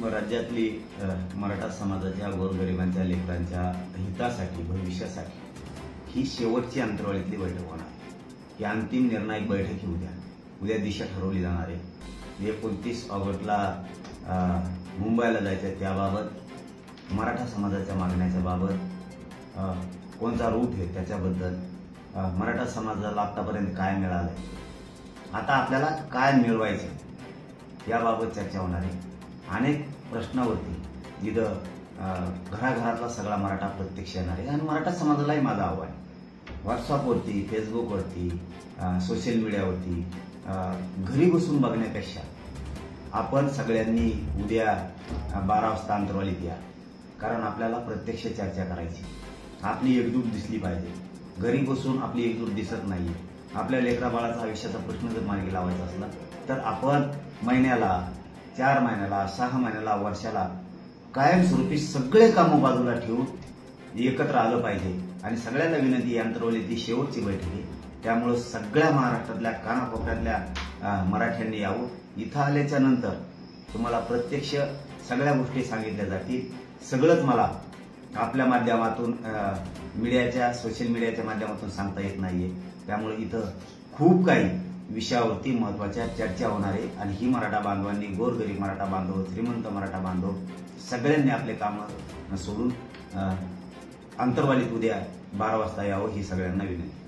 राज्यातली मराठा समाजाच्या गोरगरिबांच्या लेकरांच्या हितासाठी भविष्यासाठी ही शेवटची अंतराळीतली बैठक होणार. ही अंतिम निर्णायक बैठक ही उद्या दिशा ठरवली जाणार आहे. 29 ऑगस्टला मुंबईला जायचं त्याबाबत मराठा समाजाच्या मागण्याच्या बाबत कोणता रूट आहे त्याच्याबद्दल मराठा समाजाला आतापर्यंत काय मिळालंय, आता आपल्याला काय मिळवायचं याबाबत चर्चा होणार आहे. अनेक प्रश्नावरती जिथं घराघरातला सगळा मराठा प्रत्यक्ष येणार आहे आणि मराठा समाजालाही माझं आव्हान व्हॉट्सअपवरती, फेसबुकवरती, सोशल मीडियावरती घरी बसून बघण्यापेक्षा आपण सगळ्यांनी उद्या 12 वाजता अंतरवालीत या, कारण आपल्याला प्रत्यक्ष चर्चा करायची. आपली एकजूट दिसली पाहिजे. घरी बसून आपली एकजूट दिसत नाहीये. आपल्या लेकरा बाळाचा आयुष्याचा प्रश्न जर मार्गी लावायचा असला तर आपण महिन्याला, 4 महिन्याला, 6 महिन्याला, वर्षाला कायमस्वरूपी सगळे कामं बाजूला ठेवून एकत्र आलं पाहिजे. आणि सगळ्यांना विनंती, अंतरवलीतली शेवटची बैठक आहे, त्यामुळे सगळ्या महाराष्ट्रातल्या कानाकोपऱ्यातल्या मराठ्यांनी यावं. इथं आल्याच्या नंतर तुम्हाला प्रत्यक्ष सगळ्या गोष्टी सांगितल्या जातील. सगळंच मला आपल्या माध्यमातून मीडियाच्या, सोशल मीडियाच्या माध्यमातून सांगता येत नाहीये. त्यामुळे इथं खूप काही विषयावरती महत्वाच्या चर्चा होणार आहे आणि ही मराठा बांधवांनी, गोरगरीब मराठा बांधव, श्रीमंत मराठा बांधव सगळ्यांनी आपले कामं सोडून अंतरवालीत उद्या 12 वाजता यावं ही सगळ्यांना विनंती.